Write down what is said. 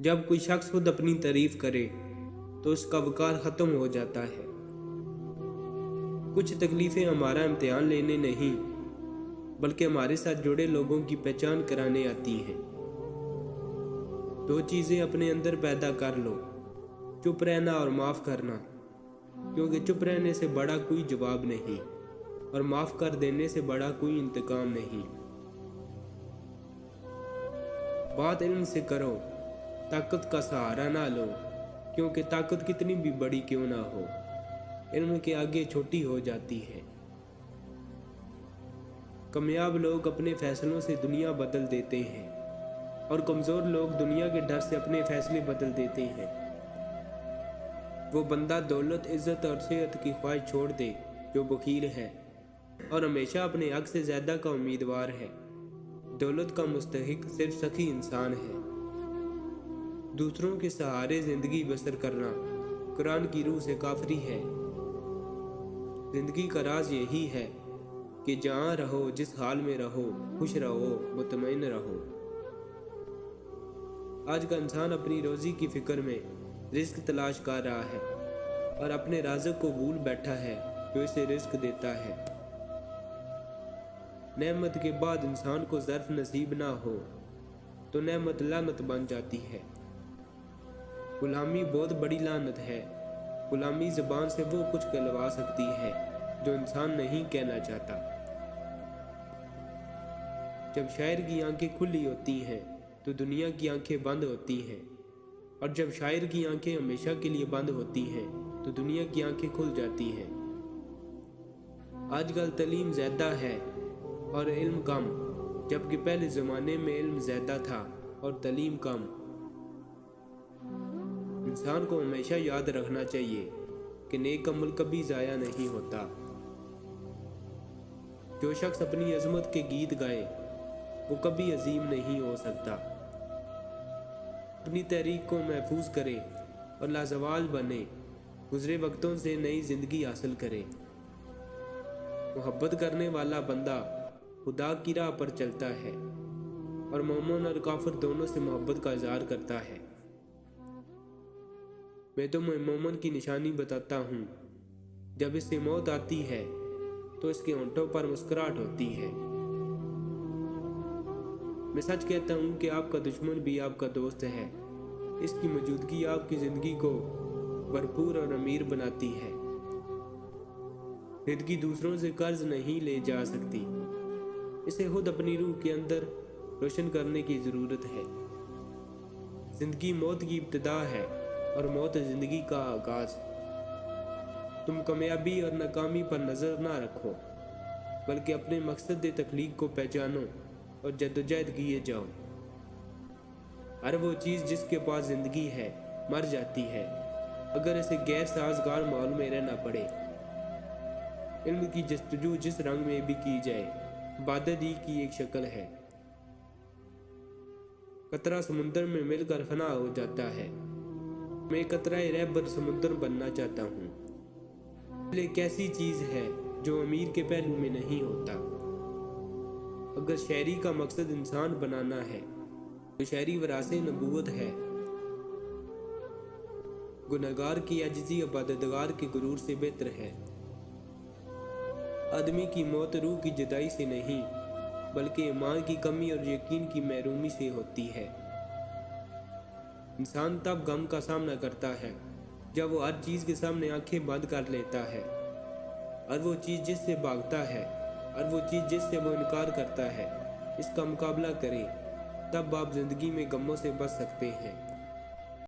जब कोई शख्स खुद अपनी तारीफ करे तो उसका वकार ख़त्म हो जाता है। कुछ तकलीफ़ें हमारा इम्तिहान लेने नहीं बल्कि हमारे साथ जुड़े लोगों की पहचान कराने आती हैं। दो चीज़ें अपने अंदर पैदा कर लो, चुप रहना और माफ़ करना, क्योंकि चुप रहने से बड़ा कोई जवाब नहीं और माफ़ कर देने से बड़ा कोई इंतकाम नहीं। बात इल्म से करो, ताकत का सहारा ना लो, क्योंकि ताकत कितनी भी बड़ी क्यों ना हो, इल्म के आगे छोटी हो जाती है। कामयाब लोग अपने फैसलों से दुनिया बदल देते हैं और कमज़ोर लोग दुनिया के डर से अपने फैसले बदल देते हैं। वो बंदा दौलत, इज़्ज़त और सेहत की ख्वाहिश छोड़ दे जो बखील है और हमेशा अपने हक से ज़्यादा का उम्मीदवार है। दौलत का मुस्तहिक सिर्फ सखी इंसान है। दूसरों के सहारे ज़िंदगी बसर करना कुरान की रूह से काफरी है। ज़िंदगी का राज यही है कि जहाँ रहो, जिस हाल में रहो, खुश रहो, मुतमईन रहो। आज का इंसान अपनी रोज़ी की फ़िक्र में रिस्क तलाश कर रहा है और अपने राज़िक को भूल बैठा है जो इसे रिस्क देता है। नेमत के बाद इंसान को ज़र्फ नसीब ना हो तो नेमत लानत बन जाती है। गुलामी बहुत बड़ी लानत है। गुलामी ज़बान से वो कुछ कहलवा सकती है जो इंसान नहीं कहना चाहता। जब शायर की आंखें खुली होती हैं तो दुनिया की आंखें बंद होती हैं, और जब शायर की आंखें हमेशा के लिए बंद होती हैं तो दुनिया की आंखें खुल जाती हैं। आजकल तालीम ज़्यादा है और इल्म कम, जबकि पहले ज़माने में इल्म ज़्यादा था और तालीम कम। इंसान को हमेशा याद रखना चाहिए कि नेक अमल कभी ज़ाया नहीं होता। जो शख्स अपनी अज़मत के गीत गाए वो कभी अजीम नहीं हो सकता। अपनी तहरीक को महफूज करे और लाजवाल बने, गुजरे वक्तों से नई ज़िंदगी हासिल करे। मोहब्बत करने वाला बंदा खुदा की राह पर चलता है और मोमिन और काफिर दोनों से मोहब्बत का इज़हार करता है। मैं तुम्हें मोमिन की निशानी बताता हूँ, जब इससे मौत आती है तो इसके होंठों पर मुस्कुराहट होती है। मैं सच कहता हूँ कि आपका दुश्मन भी आपका दोस्त है। इसकी मौजूदगी आपकी ज़िंदगी को भरपूर और अमीर बनाती है। ज़िंदगी दूसरों से कर्ज नहीं ले जा सकती, इसे खुद अपनी रूह के अंदर रोशन करने की ज़रूरत है। ज़िंदगी मौत की इब्तिदा है और मौत ज़िंदगी का आगाज़। तुम कामयाबी और नाकामी पर नज़र ना रखो, बल्कि अपने मकसद तख्लीक को पहचानो और जद्दोजहद किए जाओ। हर वो चीज़ जिसके पास ज़िंदगी है मर जाती है अगर इसे गैर साजगार माहौल में रहना पड़े। इल्म की जस्तजू जिस रंग में भी की जाए इबादत ही की एक शक्ल है। कतरा समुंदर में मिलकर फना हो जाता है। मैं कतराए रहबर समुंदर बनना चाहता हूँ। एक ऐसी चीज़ है जो अमीर के पहलू में नहीं होता। अगर शायरी का मकसद इंसान बनाना है तो शायरी वरासे नबूवत है। गुनहगार की अजिज़ी इबादतगार के गुरूर से बेहतर है। आदमी की मौत रूह की जुदाई से नहीं बल्कि ईमान की कमी और यकीन की महरूमी से होती है। इंसान तब गम का सामना करता है जब वो हर चीज़ के सामने आंखें बंद कर लेता है, और वो चीज़ जिससे भागता है और वो चीज़ जिससे वो इनकार करता है, इसका मुकाबला करें। तब आप ज़िंदगी में गमों से बच सकते हैं।